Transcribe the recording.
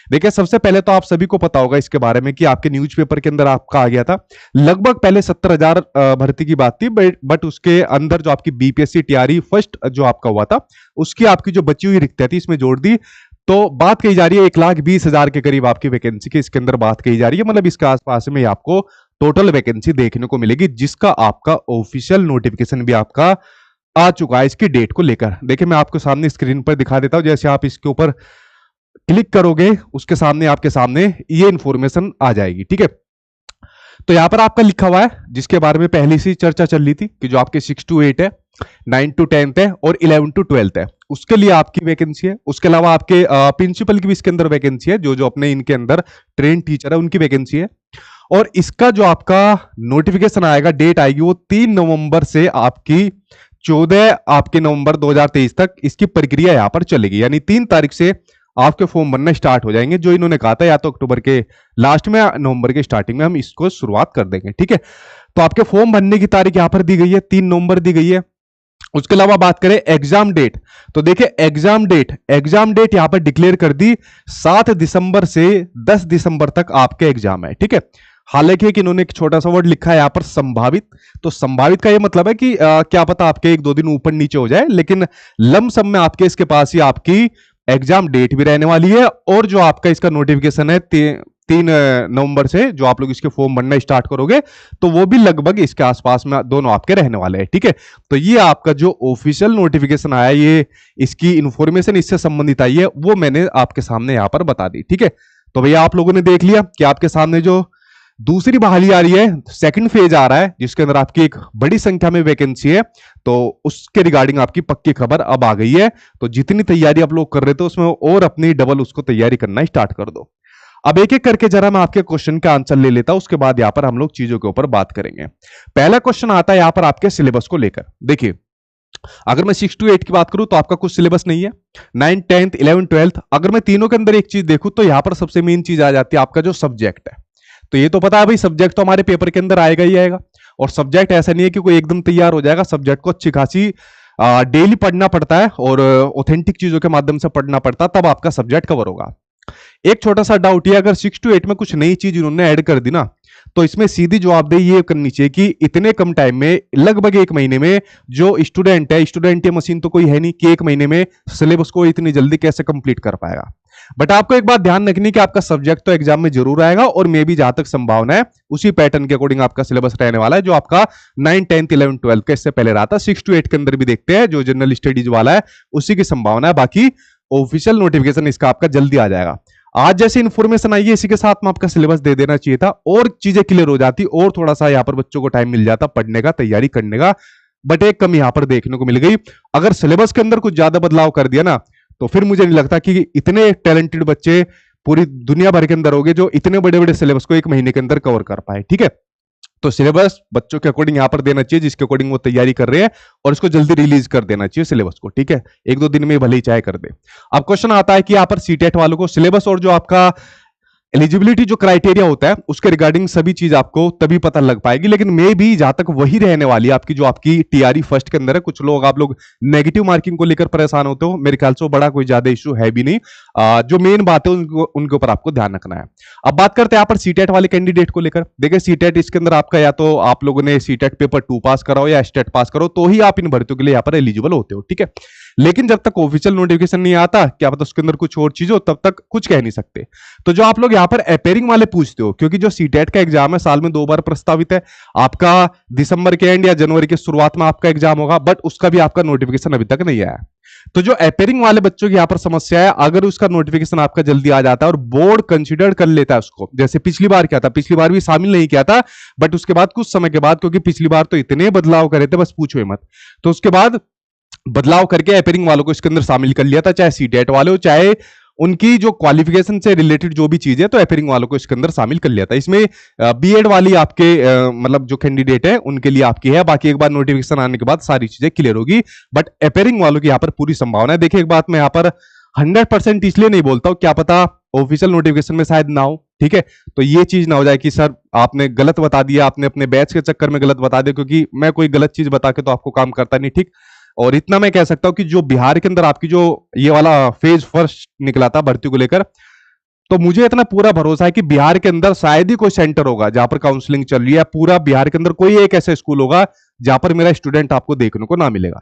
देखिए सबसे पहले तो आप सभी को पता होगा इसके बारे में कि आपके न्यूज़पेपर के अंदर आपका आ गया था लगभग पहले 70,000 भर्ती की बात थी, बट उसके अंदर जो आपकी बीपीएससी टीआरई फर्स्ट जो आपका हुआ था उसकी आपकी जो बची हुई रिक्तियां थी इसमें जोड़ दी। तो बात कही जा रही है 1,20,000 के करीब आपकी वैकेंसी की इसके अंदर बात कही जा रही है, मतलब इसके आसपास में आपको टोटल वैकेंसी देखने को मिलेगी, जिसका आपका ऑफिशियल नोटिफिकेशन भी आपका आ चुका है इसकी डेट को लेकर। देखिए मैं आपको सामने स्क्रीन पर दिखा देता हूं, जैसे आप इसके ऊपर क्लिक करोगे उसके सामने आपके सामने ये इंफॉर्मेशन आ जाएगी। ठीक है, तो यहां पर आपका लिखा हुआ है जिसके बारे में पहले से चर्चा चल रही थी कि जो आपके 6 to 8 है, 9 to 10 है और 11 to 12 है, उसके लिए आपकी वैकेंसी है। उसके अलावा आपके प्रिंसिपल की भी इसके अंदर वैकेंसी है, जो जो अपने इनके अंदर ट्रेन टीचर है उनकी वैकेंसी है। और इसका जो आपका नोटिफिकेशन आएगा, डेट आएगी वो 3 नवंबर से आपकी 14 आपके नवंबर 2023 तक इसकी प्रक्रिया यहां पर चलेगी, यानी 3 तारीख से आपके फॉर्म बनना स्टार्ट हो जाएंगे, जो इन्होंने कहा था या तो अक्टूबर के लास्ट में या नवंबर के स्टार्टिंग में हम इसको शुरुआत कर देंगे। ठीक है, तो आपके फॉर्म भरने की तारीख यहां पर दी गई है, 3 नवंबर दी गई है। उसके अलावा बात करें एग्जाम डेट, तो देखिए एग्जाम डेट यहां पर डिक्लेयर कर दी 7 दिसंबर से 10 दिसंबर तक आपके एग्जाम है। ठीक है, हालांकि कि इन्होंने एक छोटा सा वर्ड लिखा है यहां पर संभावित, तो संभावित का ये मतलब है कि क्या पता आपके 1-2 दिन ऊपर नीचे हो जाए, लेकिन लमसम में आपके इसके पास ही आपकी एग्जाम डेट भी रहने वाली है। और जो आपका इसका नोटिफिकेशन है 3 नवंबर से जो आप लोग इसके फॉर्म भरना स्टार्ट करोगे, तो वो भी लगभग इसके आसपास में दोनों आपके रहने वाले हैं। ठीक है, तो ये आपका जो ऑफिशियल नोटिफिकेशन आया, ये इसकी इंफॉर्मेशन इससे संबंधित आई है, वो मैंने आपके सामने यहां पर बता दी। ठीक है, तो भैया आप लोगों ने देख लिया कि आपके सामने जो दूसरी बहाली आ रही है, सेकंड फेज आ रहा है, जिसके अंदर आपकी एक बड़ी संख्या में वैकेंसी है, तो उसके रिगार्डिंग आपकी पक्की खबर अब आ गई है। तो जितनी तैयारी आप लोग कर रहे थे उसमें और अपनी डबल उसको तैयारी करना स्टार्ट कर दो। अब एक एक करके जरा मैं आपके क्वेश्चन का आंसर ले लेता हूं, उसके बाद यहां पर हम लोग चीजों के ऊपर बात करेंगे। पहला क्वेश्चन आता है यहां पर आपके सिलेबस को लेकर। देखिए अगर मैं 6 to 8 की बात करूं तो आपका कुछ सिलेबस नहीं है, 9, 10, 11, 12। अगर मैं तीनों के अंदर एक चीज देखूं तो यहां पर सबसे मेन चीज आ जाती है आपका जो सब्जेक्ट है। तो ये तो पता है भाई, सब्जेक्ट तो हमारे पेपर के अंदर आएगा ही आएगा, और सब्जेक्ट ऐसा नहीं है कि कोई एकदम तैयार हो जाएगा। सब्जेक्ट को अच्छी खासी डेली पढ़ना पड़ता है और ऑथेंटिक चीजों के माध्यम से पढ़ना पड़ता है, तब आपका सब्जेक्ट कवर होगा। एक छोटा सा डाउट है, अगर 6 to 8 में कुछ नई चीज इन्होंने ऐड कर दी ना, तो इसमें सीधी जवाबदेही ये करनी चाहिए कि इतने कम टाइम में, लगभग 1 महीने में, जो स्टूडेंट है मशीन तो कोई है नहीं कि 1 महीने में सिलेबस को इतनी जल्दी कैसे कंप्लीट कर पाएगा। बट आपको एक बात ध्यान रखनी कि आपका सब्जेक्ट तो एग्जाम में जरूर आएगा, और मे भी जहां तक संभावना है उसी पैटर्न के अकॉर्डिंग आपका सिलेबस रहने वाला है, जो आपका 9, 10, 11, 12 का इससे पहले रहा था। 6 to 8 के अंदर भी देखते हैं, जो जनरल स्टडीज वाला है उसी की संभावना है। बाकी ऑफिशियल नोटिफिकेशन इसका आपका जल्दी आ जाएगा। आज जैसे इन्फॉर्मेशन आई है इसी के साथ में आपका सिलेबस दे देना चाहिए था, और चीजें क्लियर हो जाती, और थोड़ा सा यहाँ पर बच्चों को टाइम मिल जाता पढ़ने का, तैयारी करने का। बट एक कमी यहाँ पर देखने को मिल गई, अगर सिलेबस के अंदर कुछ ज्यादा बदलाव कर दिया ना, तो फिर मुझे नहीं लगता कि इतने टैलेंटेड बच्चे पूरी दुनिया भर के अंदर होंगे जो इतने बड़े बड़े सिलेबस को 1 महीने के अंदर कवर कर पाए। ठीक है, तो सिलेबस बच्चों के अकॉर्डिंग यहां पर देना चाहिए, जिसके अकॉर्डिंग वो तैयारी कर रहे हैं, और इसको जल्दी रिलीज कर देना चाहिए सिलेबस को। ठीक है, 1-2 दिन में भले ही चाहे कर दे। अब क्वेश्चन आता है कि यहां पर सीटेट वालों को सिलेबस और जो आपका एलिजिबिलिटी जो क्राइटेरिया होता है उसके रिगार्डिंग सभी चीज आपको तभी पता लग पाएगी, लेकिन मे भी जहां तक वही रहने वाली है आपकी, जो आपकी टीआरई फर्स्ट के अंदर है। कुछ लोग आप लोग नेगेटिव मार्किंग को लेकर परेशान होते हो, मेरे ख्याल से बड़ा कोई ज्यादा इशू है भी नहीं। जो मेन बात है उनके ऊपर आपको ध्यान रखना है। अब बात करते हैं यहाँ पर सीटेट वाले कैंडिडेट को लेकर। देखिए सीटेट इसके अंदर आपका, या तो आप लोगों ने सीटेट पेपर 2 पास कराओ या स्टेट पास करो, तो ही आप इन भर्तियों के लिए यहाँ पर एलिजिबल होते हो। ठीक है, लेकिन जब तक ऑफिशियल नोटिफिकेशन नहीं आता, क्या पता उसके अंदर कुछ और चीज हो, तब तक कुछ कह नहीं सकते। तो जो आप लोग यहाँ पर अपेयरिंग वाले पूछते हो, क्योंकि जो सीटेट का एग्जाम है साल में 2 बार प्रस्तावित है, आपका दिसंबर के एंड या जनवरी के शुरुआत में आपका एग्जाम होगा, बट उसका भी आपका नोटिफिकेशन अभी तक नहीं आया। तो जो अपेयरिंग वाले बच्चों की यहाँ पर समस्या है, अगर उसका नोटिफिकेशन आपका जल्दी आ जाता है और बोर्ड कंसिडर कर लेता है उसको, जैसे पिछली बार क्या था, पिछली बार भी शामिल नहीं किया था, बट उसके बाद कुछ समय के बाद, क्योंकि पिछली बार तो इतने बदलाव करे थे बस पूछो मत, तो उसके बाद बदलाव करके अपेयरिंग वालों को इसके अंदर शामिल कर लिया था, चाहे सीटेट वाले हो चाहे उनकी जो क्वालिफिकेशन से रिलेटेड जो भी चीज है, तो अपेयरिंग वालों को इसके अंदर शामिल कर लिया था। इसमें बीएड वाली आपके मतलब जो कैंडिडेट है उनके लिए आपकी है, बाकी एक बार नोटिफिकेशन आने के बाद सारी चीजें क्लियर होगी, बट अपेयरिंग वालों की यहाँ पर पूरी संभावना है। देखिए एक बात मैं यहाँ पर 100% इसलिए नहीं बोलता हूं, क्या पता ऑफिशियल नोटिफिकेशन में शायद ना हो। ठीक है, तो ये चीज ना हो जाए कि सर आपने गलत बता दिया, आपने अपने बैच के चक्कर में गलत बता दिया, क्योंकि मैं कोई गलत चीज बता के तो आपको काम करता नहीं। ठीक, और इतना मैं कह सकता हूं कि जो बिहार के अंदर आपकी जो ये वाला फेज फर्स्ट निकला था भर्ती को लेकर, तो मुझे इतना पूरा भरोसा है कि बिहार के अंदर शायद ही कोई सेंटर होगा जहां पर काउंसलिंग चल रही है, पूरा बिहार के अंदर कोई एक ऐसा स्कूल होगा जहां पर मेरा स्टूडेंट आपको देखने को ना मिलेगा।